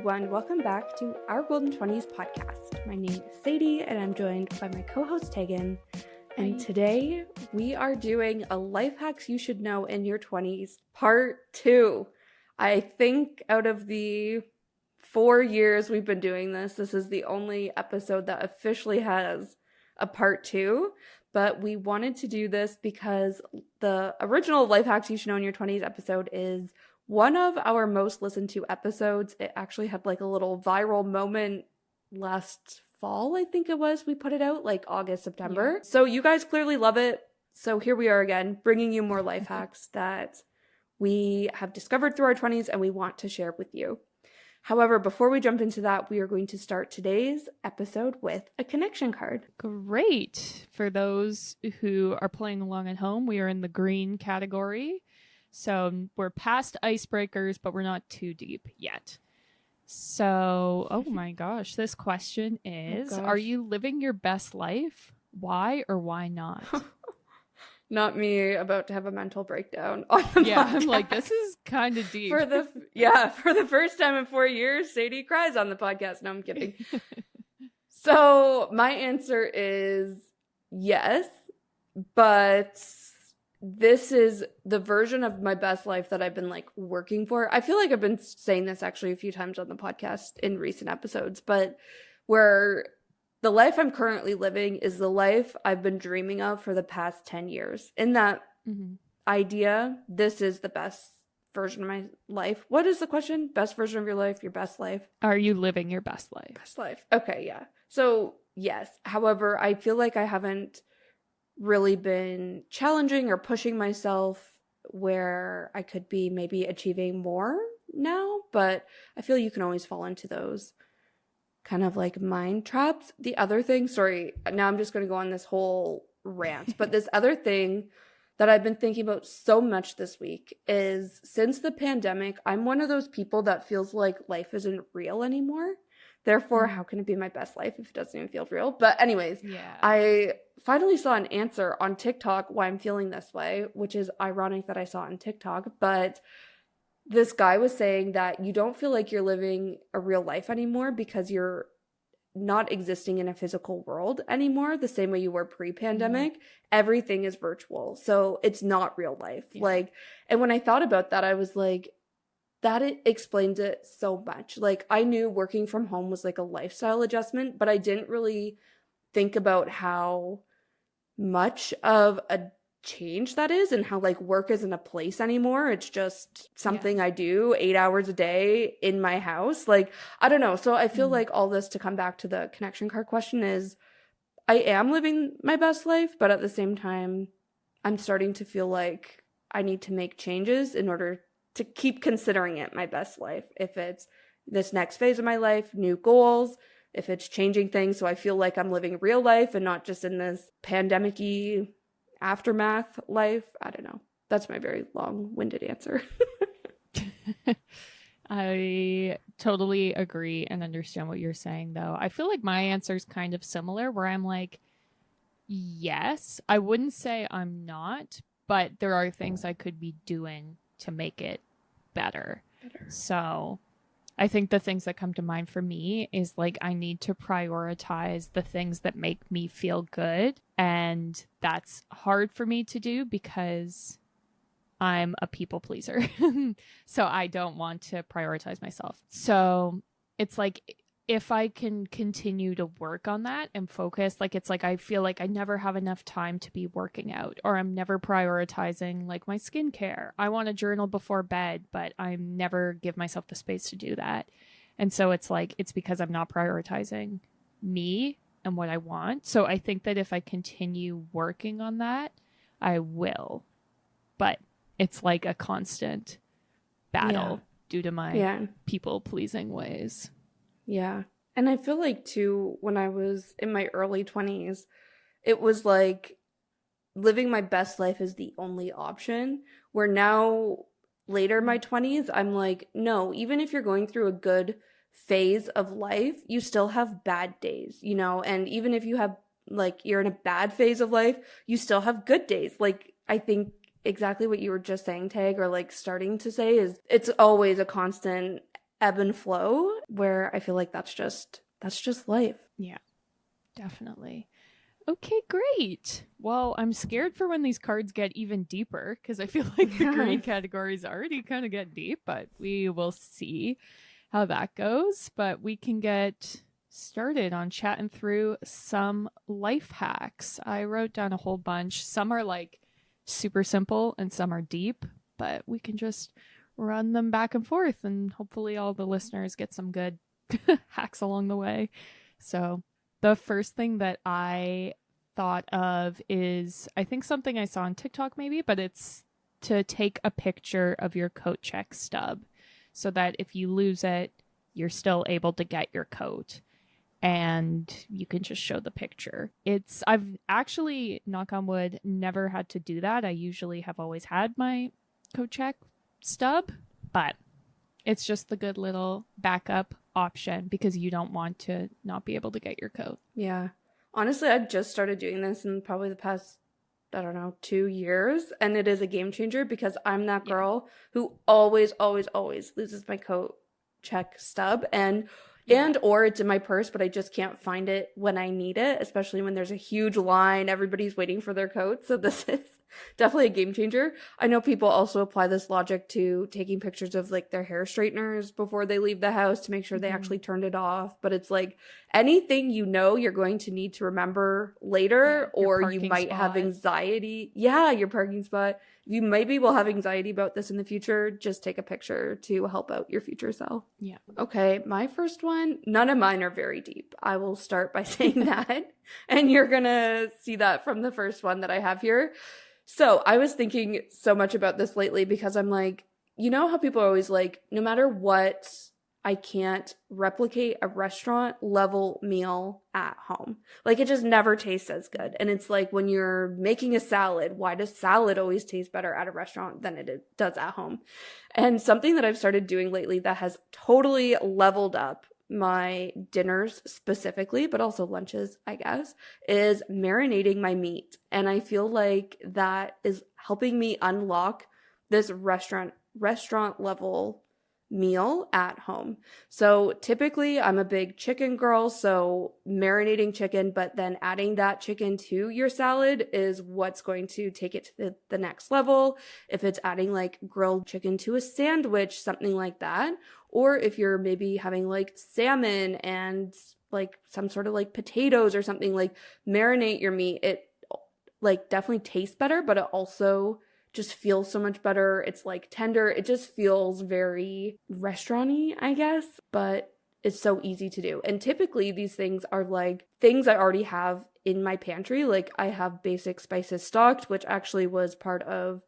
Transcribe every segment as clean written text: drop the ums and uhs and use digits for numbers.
everyone. Welcome back to our Golden 20s podcast. My name is Sadie, and I'm joined by my co-host Tegan. And today we are doing a life hacks you should know in your 20s, part 2. I think out of the 4 years we've been doing this, this is the only episode that officially has a part 2. But we wanted to do this because the original life hacks you should know in your 20s episode is one of our most listened to episodes. It actually had like a little viral moment last fall, I think it was. We put it out like August, September. Yeah. So you guys clearly love it. So here we are again, bringing you more life hacks that we have discovered through our 20s and we want to share with you. However, before we jump into that, we are going to start today's episode with a connection card. Great. For those who are playing along at home, we are in the green category. So we're past icebreakers, but we're not too deep yet. So, oh my gosh, this question is, are you living your best life? Why or why not? Not me about to have a mental breakdown on the podcast. I'm like, this is kind of deep. For the first time in 4 years, Sadie cries on the podcast. No, I'm kidding. So my answer is yes, but this is the version of my best life that I've been like working for. I feel like I've been saying this actually a few times on the podcast in recent episodes, but where the life I'm currently living is the life I've been dreaming of for the past 10 years. In that idea, this is the best version of my life. What is the question? Best version of your life, your best life? Are you living your best life? Best life. Okay, yeah. So yes. However, I feel like I haven't really been challenging or pushing myself where I could be maybe achieving more now, but I feel you can always fall into those kind of like mind traps. The other thing, sorry, now I'm just going to go on this whole rant, but this other thing that I've been thinking about so much this week is since the pandemic, I'm one of those people that feels like life isn't real anymore. Therefore, how can it be my best life if it doesn't even feel real? But anyways, I finally saw an answer on TikTok why I'm feeling this way, which is ironic that I saw it on TikTok. But this guy was saying that you don't feel like you're living a real life anymore because you're not existing in a physical world anymore the same way you were pre-pandemic. Everything is virtual. So it's not real life. And when I thought about that, I was like, that it explains it so much. Like I knew working from home was like a lifestyle adjustment, but I didn't really think about how much of a change that is and how like work isn't a place anymore. It's just something I do 8 hours a day in my house. Like, I don't know. So I feel like all this to come back to the connection card question is I am living my best life, but at the same time, I'm starting to feel like I need to make changes in order to keep considering it my best life. If it's this next phase of my life, new goals, if it's changing things so I feel like I'm living real life and not just in this pandemic-y aftermath life. I don't know. That's my very long-winded answer. I totally agree and understand what you're saying, though. I feel like my answer is kind of similar, where I'm like, yes, I wouldn't say I'm not, but there are things I could be doing to make it better. So I think the things that come to mind for me is like I need to prioritize the things that make me feel good. And that's hard for me to do because I'm a people pleaser. So I don't want to prioritize myself. So it's like if I can continue to work on that and focus, like it's like I feel like I never have enough time to be working out, or I'm never prioritizing like my skincare. I want to journal before bed, but I never give myself the space to do that. And so it's like it's because I'm not prioritizing me and what I want. So I think that if I continue working on that, I will. But it's like a constant battle due to my people pleasing ways. Yeah. And I feel like, too, when I was in my early 20s, it was like living my best life is the only option. Where now, later in my 20s, I'm like, no, even if you're going through a good phase of life, you still have bad days, you know? And even if you have, like, you're in a bad phase of life, you still have good days. Like, I think exactly what you were just saying, Tag, or like starting to say is it's always a constant ebb and flow, where I feel like that's just life. Yeah, definitely. Okay, great. Well, I'm scared for when these cards get even deeper because I feel like the green categories already kind of get deep, but we will see how that goes. But we can get started on chatting through some life hacks. I wrote down a whole bunch. Some are like super simple and some are deep, but we can just run them back and forth and hopefully all the listeners get some good hacks along the way. So, the first thing that I thought of is I think something I saw on TikTok maybe, but it's to take a picture of your coat check stub so that if you lose it, you're still able to get your coat and you can just show the picture. I've actually, knock on wood, never had to do that. I usually have always had my coat check stub, but it's just the good little backup option because you don't want to not be able to get your coat. Yeah. Honestly, I just started doing this in probably the past, I don't know, 2 years. And it is a game changer because I'm that girl who always, always, always loses my coat check stub. And or it's in my purse, but I just can't find it when I need it, especially when there's a huge line. Everybody's waiting for their coat. So this is definitely a game changer. I know people also apply this logic to taking pictures of like their hair straighteners before they leave the house to make sure they actually turned it off. But it's like anything you know you're going to need to remember later, or you might have anxiety. Yeah, your parking spot. You maybe will have anxiety about this in the future. Just take a picture to help out your future self. Yeah. Okay, my first one, none of mine are very deep. I will start by saying that. And you're going to see that from the first one that I have here. So I was thinking so much about this lately because I'm like, you know how people are always like, no matter what, I can't replicate a restaurant level meal at home. Like it just never tastes as good. And it's like when you're making a salad, why does salad always taste better at a restaurant than it does at home? And something that I've started doing lately that has totally leveled up my dinners specifically, but also lunches, I guess, is marinating my meat. And I feel like that is helping me unlock this restaurant level meal at home. So typically I'm a big chicken girl, so marinating chicken, but then adding that chicken to your salad is what's going to take it to the next level. If it's adding like grilled chicken to a sandwich, something like that, or if you're maybe having like salmon and like some sort of like potatoes or something, like marinate your meat. It like definitely tastes better, but it also just feels so much better. It's like tender. It just feels very restaurant-y, I guess, but it's so easy to do. And typically these things are like things I already have in my pantry. Like I have basic spices stocked, which actually was part of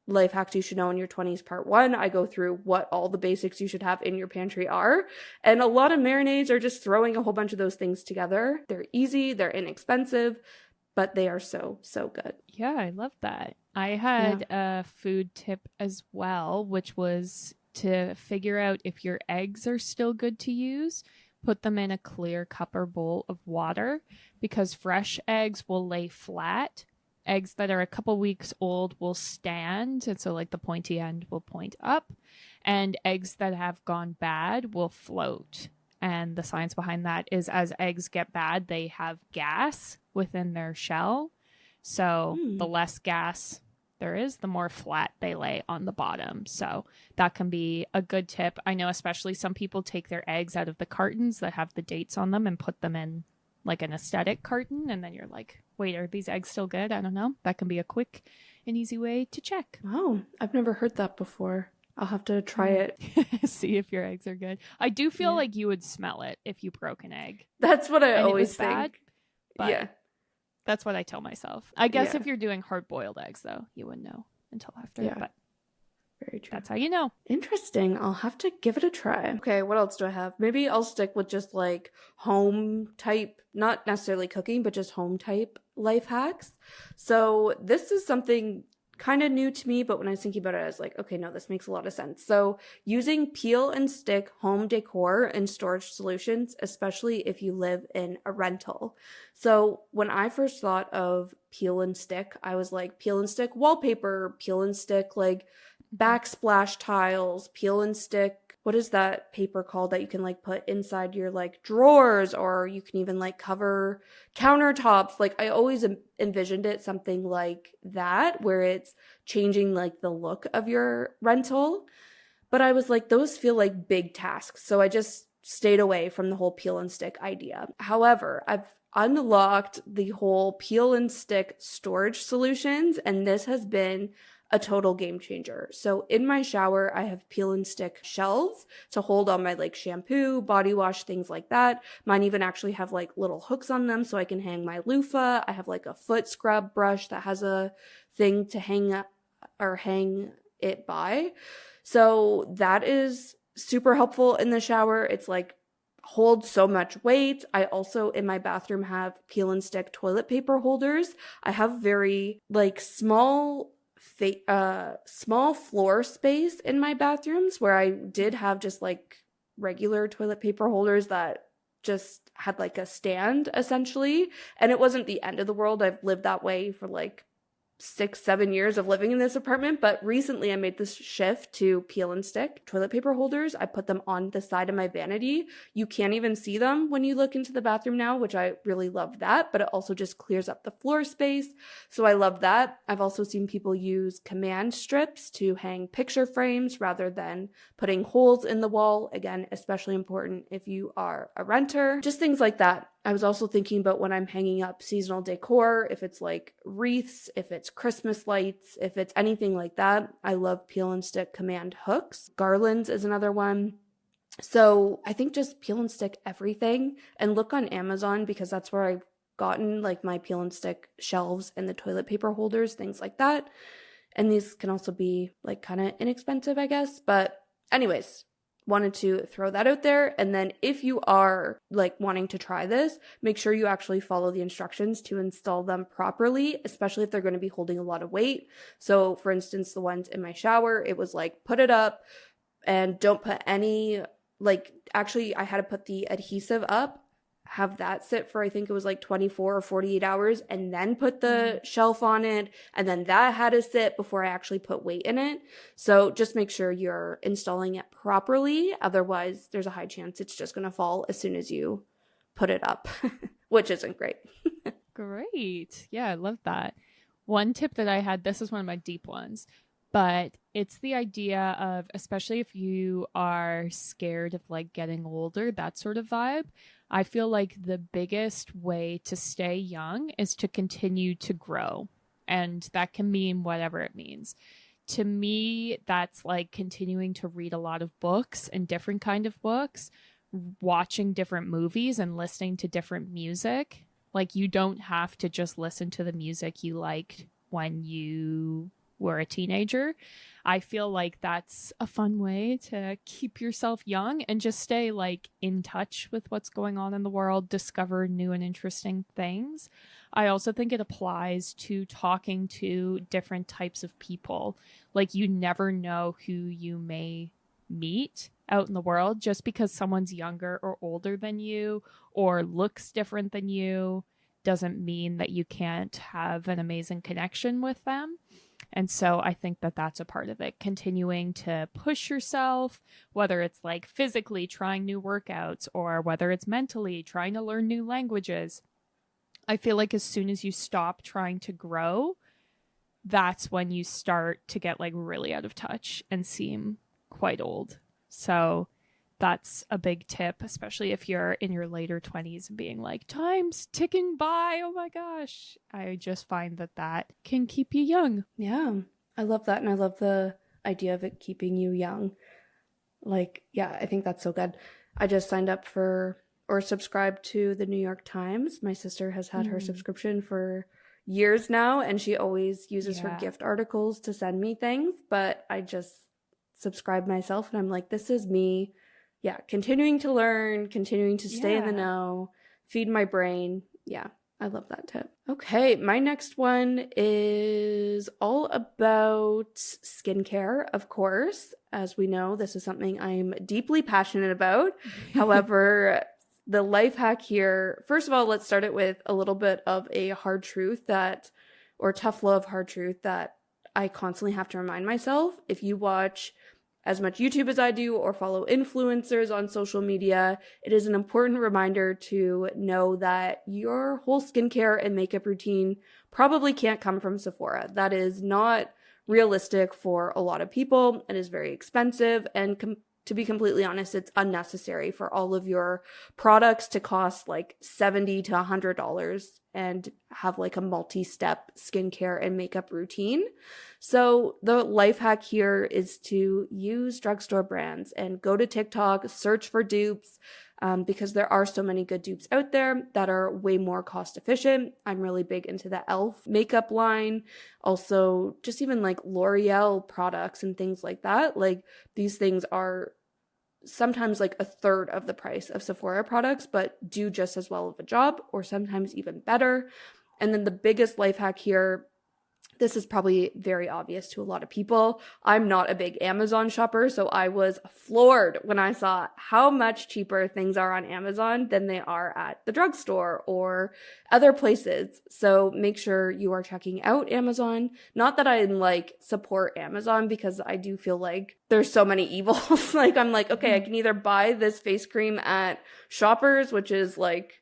Life Hacks You Should Know in Your 20s Part 1. I go through what all the basics you should have in your pantry are. And a lot of marinades are just throwing a whole bunch of those things together. They're easy, they're inexpensive, but they are so, so good. Yeah, I love that. I had a food tip as well, which was to figure out if your eggs are still good to use. Put them in a clear cup or bowl of water because fresh eggs will lay flat. Eggs that are a couple weeks old will stand, and so like the pointy end will point up, and eggs that have gone bad will float. And the science behind that is as eggs get bad, they have gas within their shell. So the less gas there is, the more flat they lay on the bottom. So that can be a good tip. I know especially some people take their eggs out of the cartons that have the dates on them and put them in like an aesthetic carton. And then you're like, wait, are these eggs still good? I don't know. That can be a quick and easy way to check. Oh, I've never heard that before. I'll have to try it. See if your eggs are good. I do feel like you would smell it if you broke an egg. That's what I always think. Bad, but yeah. That's what I tell myself. I guess if you're doing hard-boiled eggs, though, you wouldn't know until after. Yeah. But very true. That's how you know. Interesting. I'll have to give it a try. Okay, what else do I have? Maybe I'll stick with just like home type, not necessarily cooking, but just home type life hacks. So this is something kind of new to me, but when I was thinking about it, I was like, okay, no, this makes a lot of sense. So using peel and stick home decor and storage solutions, especially if you live in a rental. So when I first thought of peel and stick, I was like, peel and stick wallpaper, peel and stick like backsplash tiles, peel and stick what is that paper called that you can like put inside your like drawers, or you can even like cover countertops. Like I always envisioned it something like that, where it's changing like the look of your rental. But I was like, those feel like big tasks. So I just stayed away from the whole peel and stick idea. However, I've unlocked the whole peel and stick storage solutions, and this has been a total game changer. So in my shower, I have peel and stick shelves to hold all my like shampoo, body wash, things like that. Mine even actually have like little hooks on them so I can hang my loofah. I have like a foot scrub brush that has a thing to hang up or hang it by. So that is super helpful in the shower. It's like holds so much weight. I also in my bathroom have peel and stick toilet paper holders. I have very like small floor space in my bathrooms where I did have just like regular toilet paper holders that just had like a stand essentially. And it wasn't the end of the world. I've lived that way for like 6-7 years of living in this apartment, but recently I made this shift to peel and stick toilet paper holders. I put them on the side of my vanity. You can't even see them when you look into the bathroom now, which I really love that, but it also just clears up the floor space. So I love that. I've also seen people use command strips to hang picture frames rather than putting holes in the wall. Again, especially important if you are a renter. Just things like that. I was also thinking about when I'm hanging up seasonal decor, if it's like wreaths, if it's Christmas lights, if it's anything like that. I love peel and stick command hooks. Garlands is another one. So I think just peel and stick everything and look on Amazon, because that's where I've gotten like my peel and stick shelves and the toilet paper holders, things like that. And these can also be like kind of inexpensive, I guess. But anyways, wanted to throw that out there. And then if you are like wanting to try this, make sure you actually follow the instructions to install them properly, especially if they're going to be holding a lot of weight. So for instance, the ones in my shower, it was like, put it up and don't put any, like actually I had to put the adhesive up, have that sit for I think it was like 24 or 48 hours, and then put the shelf on it, and then that had to sit before I actually put weight in it. So just make sure you're installing it properly, otherwise there's a high chance it's just going to fall as soon as you put it up, which isn't great. Great. Yeah, I love that. One tip that I had, this is one of my deep ones, but it's the idea of, especially if you are scared of like getting older, that sort of vibe. I feel like the biggest way to stay young is to continue to grow. And that can mean whatever it means. To me, that's like continuing to read a lot of books and different kind of books, watching different movies and listening to different music. Like you don't have to just listen to the music you liked when you were a teenager. I feel like that's a fun way to keep yourself young and just stay like in touch with what's going on in the world, discover new and interesting things. I also think it applies to talking to different types of people. Like you never know who you may meet out in the world just because someone's younger or older than you or looks different than you doesn't mean that you can't have an amazing connection with them. And so I think that that's a part of it, continuing to push yourself, whether it's like physically trying new workouts or whether it's mentally trying to learn new languages. I feel like as soon as you stop trying to grow, that's when you start to get like really out of touch and seem quite old. So that's a big tip, especially if you're in your later 20s and being like, time's ticking by. Oh my gosh. I just find that that can keep you young. Yeah, I love that. And I love the idea of it keeping you young. Like, yeah, I think that's so good. I just signed up for or subscribed to the New York Times. My sister has had her subscription for years now, and she always uses her gift articles to send me things, but I just subscribe myself and I'm like, this is me. Yeah, continuing to learn, continuing to stay in the know, feed my brain. Yeah, I love that tip. Okay, my next one is all about skincare, of course. As we know, this is something I'm deeply passionate about. However, the life hack here, first of all, let's start it with a little bit of a hard truth or tough love hard truth that I constantly have to remind myself. If you watch as much YouTube as I do or follow influencers on social media, it is an important reminder to know that your whole skincare and makeup routine probably can't come from Sephora. That is not realistic for a lot of people. It is very expensive, and to be completely honest, it's unnecessary for all of your products to cost like $70 to $100 and have like a multi-step skincare and makeup routine. So the life hack here is to use drugstore brands and go to TikTok, search for dupes, because there are so many good dupes out there that are way more cost efficient. I'm really big into the e.l.f. makeup line. Also, just even like L'Oreal products and things like that. Like, these things are sometimes like a third of the price of Sephora products, but do just as well of a job, or sometimes even better. And then the biggest life hack here, this is probably very obvious to a lot of people. I'm not a big Amazon shopper, so I was floored when I saw how much cheaper things are on Amazon than they are at the drugstore or other places. So make sure you are checking out Amazon. Not that I like support Amazon, because I do feel like there's so many evils. Like, I'm like, okay, I can either buy this face cream at Shoppers, which is like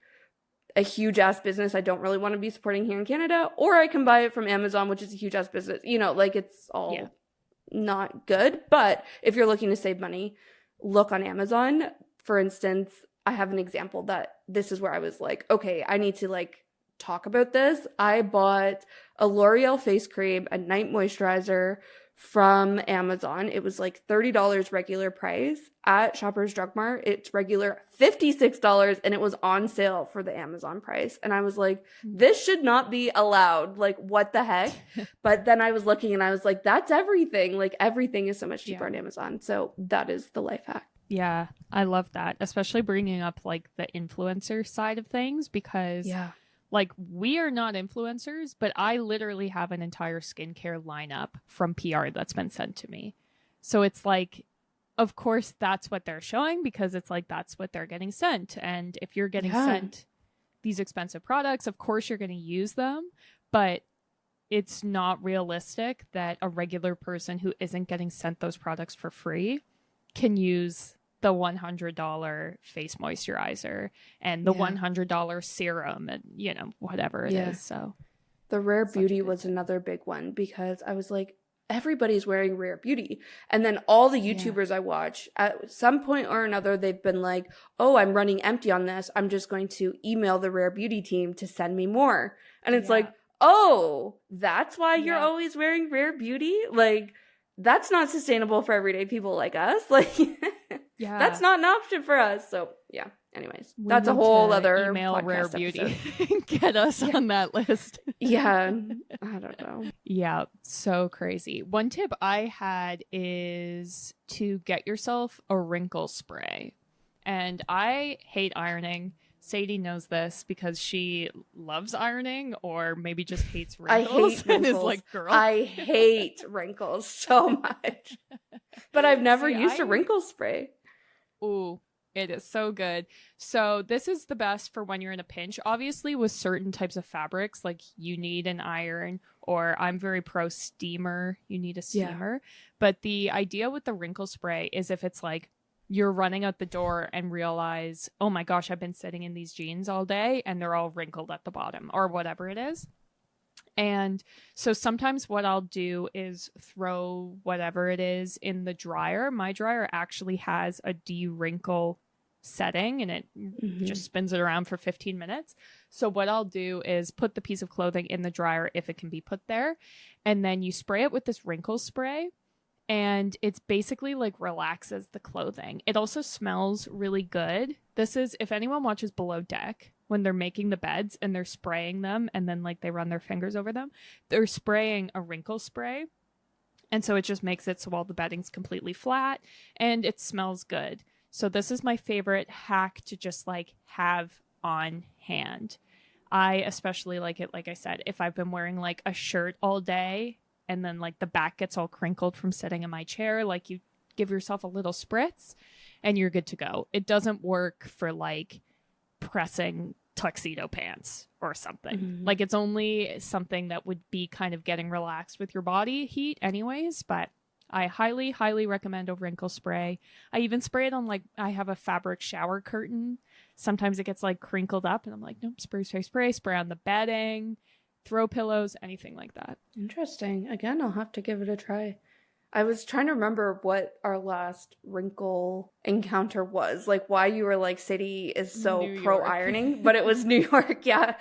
a huge ass business I don't really want to be supporting here in Canada, or I can buy it from Amazon, which is a huge ass business. You know, like, it's all not good. But if you're looking to save money, look on Amazon. For instance, I have an example that this is where I was like, okay, I need to like talk about this. I bought a L'Oreal face cream, a night moisturizer from Amazon. It was like $30 regular price. At Shoppers Drug Mart, it's regular $56, and it was on sale for the Amazon price. And I was like, this should not be allowed. Like, what the heck? But then I was looking and I was like, that's everything. Like, everything is so much cheaper on Amazon. So that is the life hack. Yeah, I love that, especially bringing up like the influencer side of things, because like, we are not influencers, but I literally have an entire skincare lineup from PR that's been sent to me. So it's like, of course, that's what they're showing, because it's like, that's what they're getting sent. And if you're getting sent these expensive products, of course you're going to use them, but it's not realistic that a regular person who isn't getting sent those products for free can use the $100 face moisturizer and the $100 serum and, you know, whatever it is. So the Rare Beauty was another big one, because I was like, everybody's wearing Rare Beauty. And then all the YouTubers I watch, at some point or another, they've been like, oh, I'm running empty on this. I'm just going to email the Rare Beauty team to send me more. And it's like, oh, that's why you're always wearing Rare Beauty? Like, that's not sustainable for everyday people like us. Like, that's not an option for us. So anyways, that's a whole other email Rare Beauty. Get us on that list. I don't know. Yeah, so crazy. One tip I had is to get yourself a wrinkle spray. And I hate ironing. Sadie knows this because she loves ironing, or maybe just hates wrinkles. I hate wrinkles. And is like, girl, I hate wrinkles so much. But I've never used a wrinkle spray. Ooh, it is so good. So this is the best for when you're in a pinch. Obviously, with certain types of fabrics, like, you need an iron, or I'm very pro steamer. You need a steamer. But the idea with the wrinkle spray is, if it's like you're running out the door and realize, oh my gosh, I've been sitting in these jeans all day and they're all wrinkled at the bottom, or whatever it is. And so sometimes what I'll do is throw whatever it is in the dryer. My dryer actually has a de-wrinkle setting, and it just spins it around for 15 minutes. So what I'll do is put the piece of clothing in the dryer, if it can be put there, and then you spray it with this wrinkle spray, and it's basically like relaxes the clothing. It also smells really good. This is, if anyone watches Below Deck, when they're making the beds and they're spraying them and then like they run their fingers over them, they're spraying a wrinkle spray. And so it just makes it so all the bedding's completely flat and it smells good. So this is my favorite hack to just like have on hand. I especially like it, like I said, if I've been wearing like a shirt all day and then like the back gets all crinkled from sitting in my chair, like, you give yourself a little spritz and you're good to go. It doesn't work for like pressing tuxedo pants or something. Like, it's only something that would be kind of getting relaxed with your body heat anyways, but I highly, highly recommend a wrinkle spray. I even spray it on like, I have a fabric shower curtain. Sometimes it gets like crinkled up and I'm like, nope, spray, spray, spray, spray on the bedding, throw pillows, anything like that. Interesting. Again, I'll have to give it a try. I was trying to remember what our last wrinkle encounter was, like why you were like Sadie is so New pro York. ironing, but it was New York, yeah.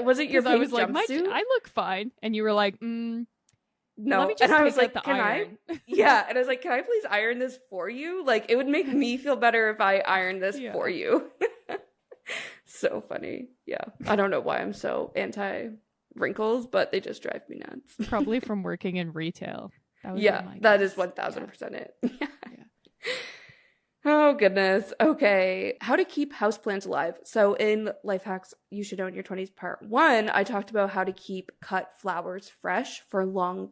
Was it your 'Cause pink I was like, jumpsuit? I look fine. And you were like, No, let me just and I take was out like, the can iron. yeah, and I was like, can I please iron this for you? Like, it would make me feel better if I ironed this Yeah. for you. So funny. Yeah, I don't know why I'm so anti wrinkles, but they just drive me nuts. Probably from working in retail. That would be Yeah, my that guess. is 1000% it. Yeah. Yeah. Oh, goodness. Okay. How to keep houseplants alive. So in Life Hacks You Should Know in Your 20s Part 1, I talked about how to keep cut flowers fresh for long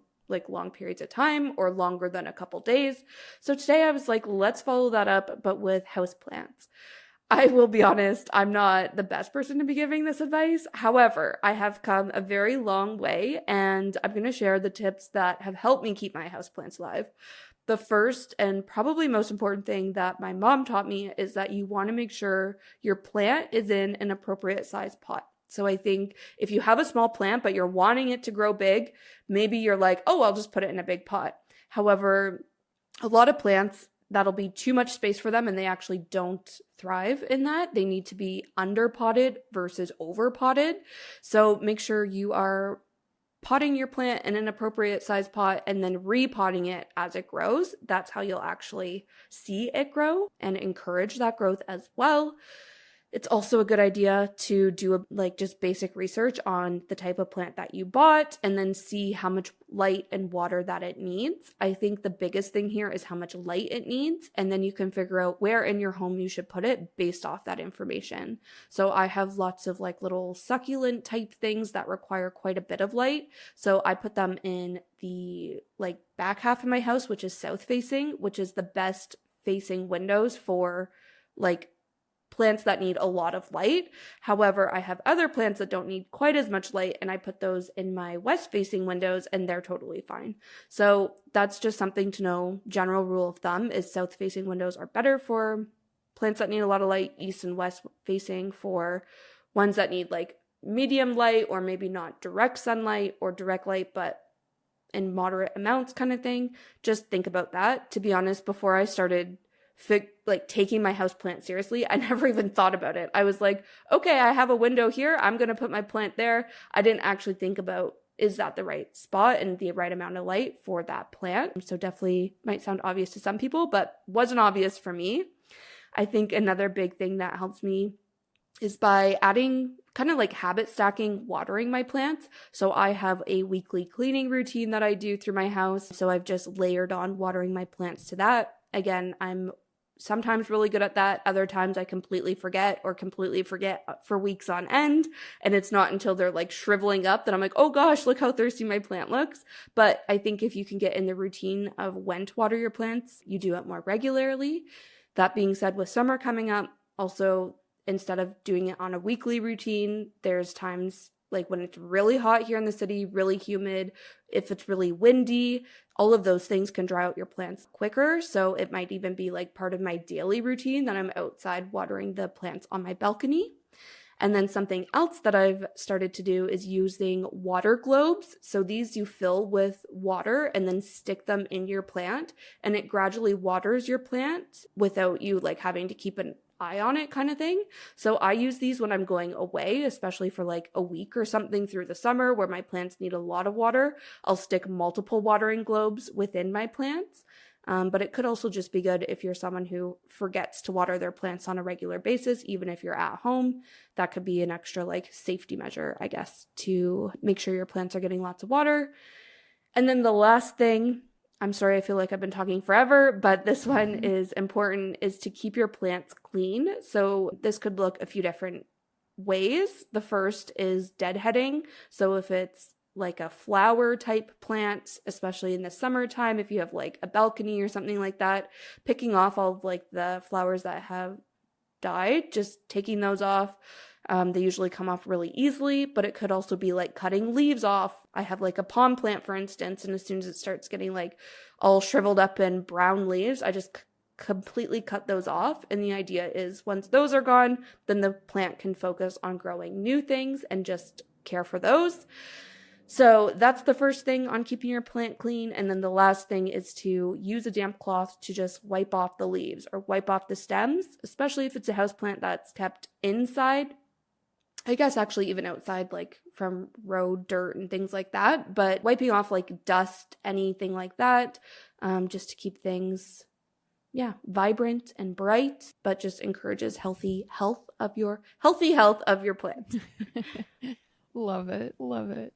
periods of time or longer than a couple days. So today I was like, let's follow that up, but with houseplants. I will be honest, I'm not the best person to be giving this advice. However, I have come a very long way and I'm going to share the tips that have helped me keep my houseplants alive. The first and probably most important thing that my mom taught me is that you want to make sure your plant is in an appropriate size pot. So I think if you have a small plant, but you're wanting it to grow big, maybe you're like, oh, I'll just put it in a big pot. However, a lot of plants, that'll be too much space for them and they actually don't thrive in that. They need to be under potted versus over potted. So make sure you are potting your plant in an appropriate size pot and then repotting it as it grows. That's how you'll actually see it grow and encourage that growth as well. It's also a good idea to do just basic research on the type of plant that you bought and then see how much light and water that it needs. I think the biggest thing here is how much light it needs, and then you can figure out where in your home you should put it based off that information. So I have lots of little succulent type things that require quite a bit of light. So I put them in the back half of my house, which is south facing, which is the best facing windows for plants that need a lot of light. However, I have other plants that don't need quite as much light, and I put those in my west-facing windows, and they're totally fine. So that's just something to know. General rule of thumb is south-facing windows are better for plants that need a lot of light, east and west-facing for ones that need medium light or maybe not direct sunlight or direct light, but in moderate amounts kind of thing. Just think about that. To be honest, before I started taking my house plant seriously, I never even thought about it. I was like, okay, I have a window here, I'm going to put my plant there. I didn't actually think about, is that the right spot and the right amount of light for that plant? So definitely might sound obvious to some people, but wasn't obvious for me. I think another big thing that helps me is by adding kind of habit stacking watering my plants. So I have a weekly cleaning routine that I do through my house. So I've just layered on watering my plants to that. Again, I'm sometimes really good at that. Other times I completely forget for weeks on end. And it's not until they're shriveling up that I'm like, oh gosh, look how thirsty my plant looks. But I think if you can get in the routine of when to water your plants, you do it more regularly. That being said, with summer coming up, also instead of doing it on a weekly routine, there's times when it's really hot here in the city, really humid, if it's really windy, all of those things can dry out your plants quicker. So it might even be part of my daily routine that I'm outside watering the plants on my balcony. And then something else that I've started to do is using water globes. So these you fill with water and then stick them in your plant, and it gradually waters your plant without you having to keep an eye on it kind of thing. So I use these when I'm going away, especially for a week or something through the summer where my plants need a lot of water. I'll stick multiple watering globes within my plants. But it could also just be good if you're someone who forgets to water their plants on a regular basis, even if you're at home. That could be an extra safety measure, I guess, to make sure your plants are getting lots of water. And then the last thing, I'm sorry, I feel like I've been talking forever, but this one is important, is to keep your plants clean. So this could look a few different ways. The first is deadheading. So if it's a flower type plant, especially in the summertime, if you have a balcony or something like that, picking off all of the flowers that have died, just taking those off. They usually come off really easily, but it could also be like cutting leaves off. I have like a palm plant, for instance, and as soon as it starts getting like all shriveled up and brown leaves, I just completely cut those off. And the idea is once those are gone, then the plant can focus on growing new things and just care for those. So that's the first thing on keeping your plant clean. And then the last thing is to use a damp cloth to just wipe off the leaves or wipe off the stems, especially if it's a houseplant that's kept inside. I guess actually even outside, like from road dirt and things like that, but wiping off like dust, anything like that, just to keep things, vibrant and bright, but just encourages healthy health of your plant. Love it. Love it.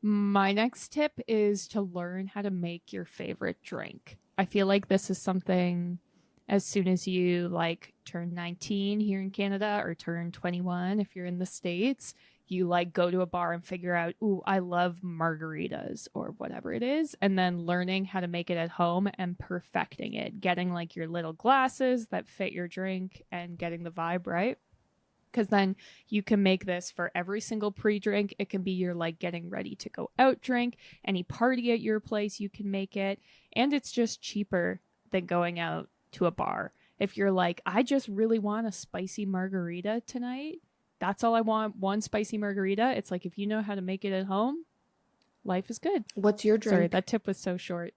My next tip is to learn how to make your favorite drink. I feel like this is something as soon as you like turn 19 here in Canada or turn 21 if you're in the States, you like go to a bar and figure out, ooh, I love margaritas or whatever it is. And then learning how to make it at home and perfecting it, getting like your little glasses that fit your drink and getting the vibe right. Because then you can make this for every single pre-drink. It can be your like getting ready to go out drink. Any party at your place, you can make it. And it's just cheaper than going out to a bar. If you're like, I just really want a spicy margarita tonight. That's all I want, one spicy margarita. It's like, if you know how to make it at home, life is good. What's your drink? Sorry, that tip was so short.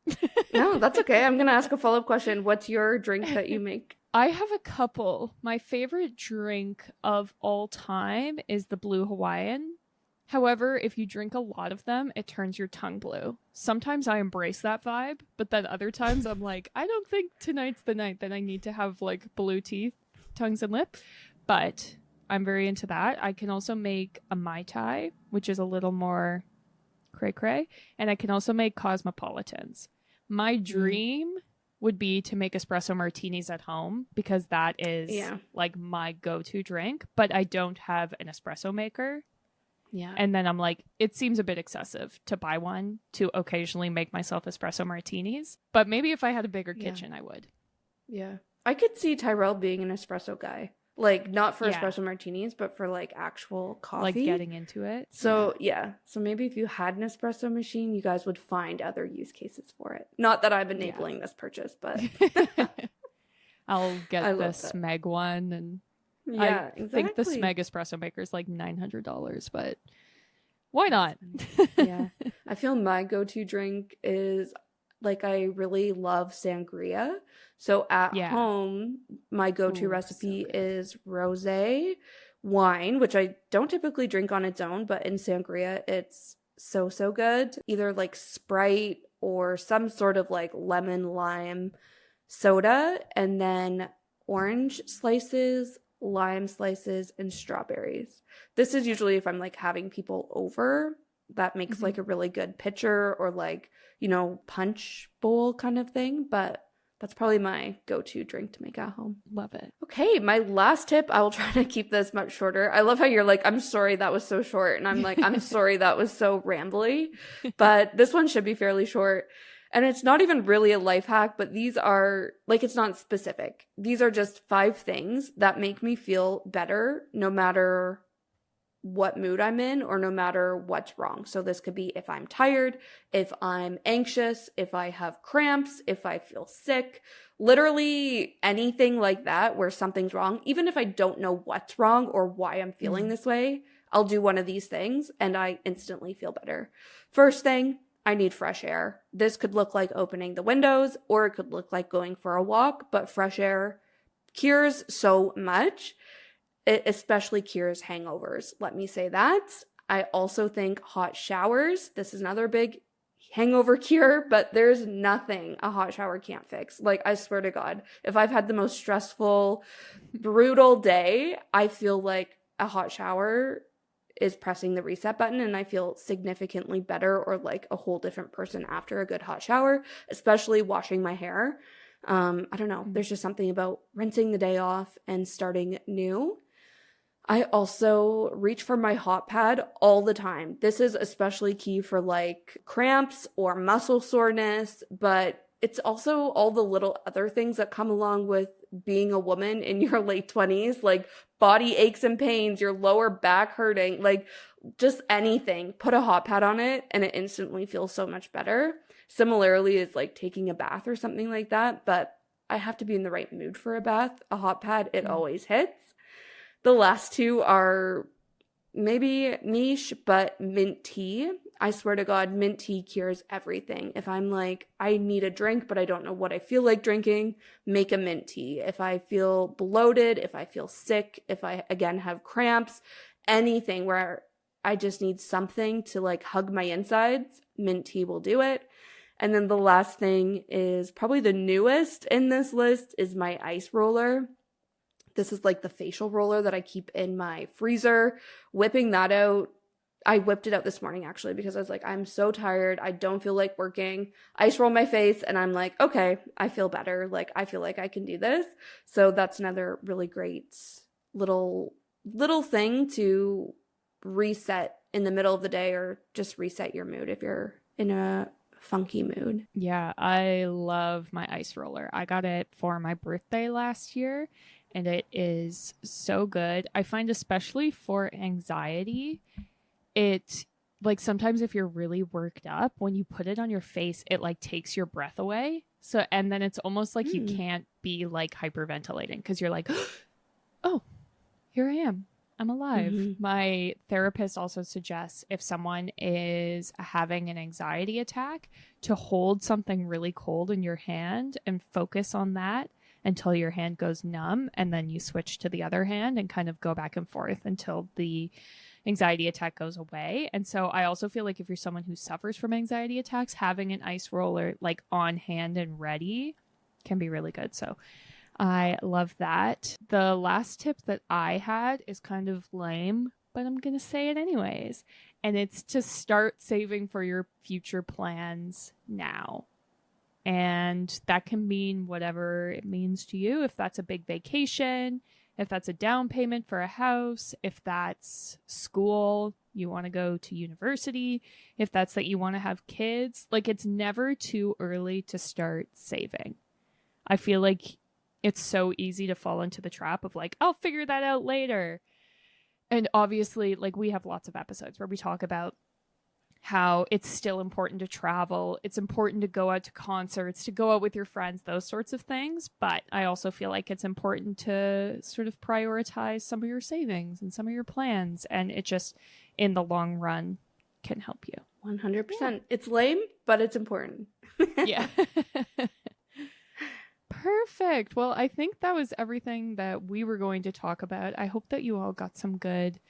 No, that's okay. I'm going to ask a follow-up question. What's your drink that you make? I have a couple. My favorite drink of all time is the Blue Hawaiian. However, if you drink a lot of them, it turns your tongue blue. Sometimes I embrace that vibe, but then other times I'm like, I don't think tonight's the night that I need to have like blue teeth, tongues and lip. But I'm very into that. I can also make a Mai Tai, which is a little more cray-cray. And I can also make cosmopolitans. My dream would be to make espresso martinis at home because that is like my go-to drink, but I don't have an espresso maker. Yeah. And then I'm like, it seems a bit excessive to buy one to occasionally make myself espresso martinis. But maybe if I had a bigger kitchen, I would. Yeah. I could see Tyrell being an espresso guy. Like, not for espresso martinis, but for, like, actual coffee. Like, getting into it. So, So maybe if you had an espresso machine, you guys would find other use cases for it. Not that I'm enabling this purchase, but... I'll get the Smeg one. And I think the Smeg espresso maker is like $900, but why not? Yeah. I feel my go-to drink is... Like, I really love sangria. So at home, my go-to recipe is rosé wine, which I don't typically drink on its own, but in sangria, it's so, so good. Either like Sprite or some sort of like lemon lime soda, and then orange slices, lime slices, and strawberries. This is usually if I'm like having people over. That makes like a really good pitcher or like, you know, punch bowl kind of thing. But that's probably my go-to drink to make at home. Love it. Okay, my last tip, I will try to keep this much shorter. I love how you're like, I'm sorry that was so short. And I'm like, I'm sorry that was so rambly. But this one should be fairly short. And it's not even really a life hack, but these are, like, it's not specific. These are just 5 things that make me feel better no matter what mood I'm in or no matter what's wrong. So this could be if I'm tired, if I'm anxious, if I have cramps, if I feel sick, literally anything like that where something's wrong. Even if I don't know what's wrong or why I'm feeling this way, I'll do one of these things and I instantly feel better. First thing, I need fresh air. This could look like opening the windows or it could look like going for a walk, but fresh air cures so much. It especially cures hangovers. Let me say that. I also think hot showers. This is another big hangover cure, but there's nothing a hot shower can't fix. Like, I swear to God, if I've had the most stressful, brutal day, I feel like a hot shower is pressing the reset button and I feel significantly better or like a whole different person after a good hot shower, especially washing my hair. I don't know. There's just something about rinsing the day off and starting new. I also reach for my hot pad all the time. This is especially key for like cramps or muscle soreness, but it's also all the little other things that come along with being a woman in your late 20s, like body aches and pains, your lower back hurting, like just anything. Put a hot pad on it and it instantly feels so much better. Similarly, is like taking a bath or something like that, but I have to be in the right mood for a bath. A hot pad, it always hits. The last two are maybe niche, but mint tea. I swear to God, mint tea cures everything. If I'm like, I need a drink, but I don't know what I feel like drinking, make a mint tea. If I feel bloated, if I feel sick, if I, again, have cramps, anything where I just need something to like hug my insides, mint tea will do it. And then the last thing is probably the newest in this list is my ice roller. This is like the facial roller that I keep in my freezer. Whipping that out. I whipped it out this morning actually because I was like, I'm so tired. I don't feel like working. Ice roll my face and I'm like, okay, I feel better. Like I feel like I can do this. So that's another really great little thing to reset in the middle of the day or just reset your mood if you're in a funky mood. Yeah, I love my ice roller. I got it for my birthday last year and it is so good. I find especially for anxiety, it like sometimes if you're really worked up, when you put it on your face, it like takes your breath away. So, and then it's almost like you can't be like hyperventilating because you're like, oh, here I am. I'm alive. My therapist also suggests if someone is having an anxiety attack to hold something really cold in your hand and focus on that until your hand goes numb. And then you switch to the other hand and kind of go back and forth until the anxiety attack goes away. And so I also feel like if you're someone who suffers from anxiety attacks, having an ice roller like on hand and ready can be really good. So I love that. The last tip that I had is kind of lame, but I'm going to say it anyways. And it's to start saving for your future plans now. And that can mean whatever it means to you. If that's a big vacation, if that's a down payment for a house, if that's school, you want to go to university, if that's that you want to have kids, like it's never too early to start saving. I feel like it's so easy to fall into the trap of like, I'll figure that out later. And obviously, like we have lots of episodes where we talk about how it's still important to travel. It's important to go out to concerts, to go out with your friends, those sorts of things. But I also feel like it's important to sort of prioritize some of your savings and some of your plans. And it just, in the long run, can help you. 100%. Yeah. It's lame, but it's important. Yeah. Perfect. Well, I think that was everything that we were going to talk about. I hope that you all got some good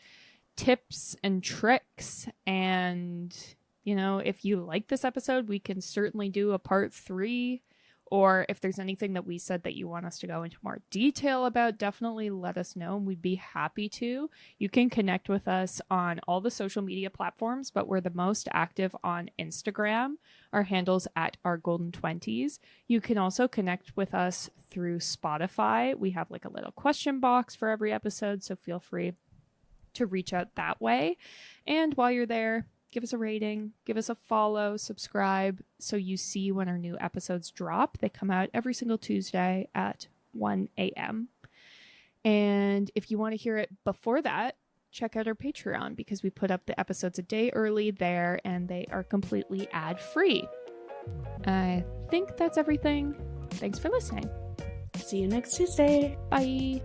tips and tricks. And, you know, if you like this episode, we can certainly do a part 3. Or if there's anything that we said that you want us to go into more detail about, definitely let us know. We'd be happy to. You can connect with us on all the social media platforms, but we're the most active on Instagram. Our handle's at our golden 20s. You can also connect with us through Spotify. We have like a little question box for every episode, so feel free to reach out that way. And while you're there, give us a rating, give us a follow, subscribe so you see when our new episodes drop. They come out every single Tuesday at 1 a.m. And if you want to hear it before that, check out our Patreon because we put up the episodes a day early there and they are completely ad-free. I think that's everything. Thanks for listening. See you next Tuesday. Bye.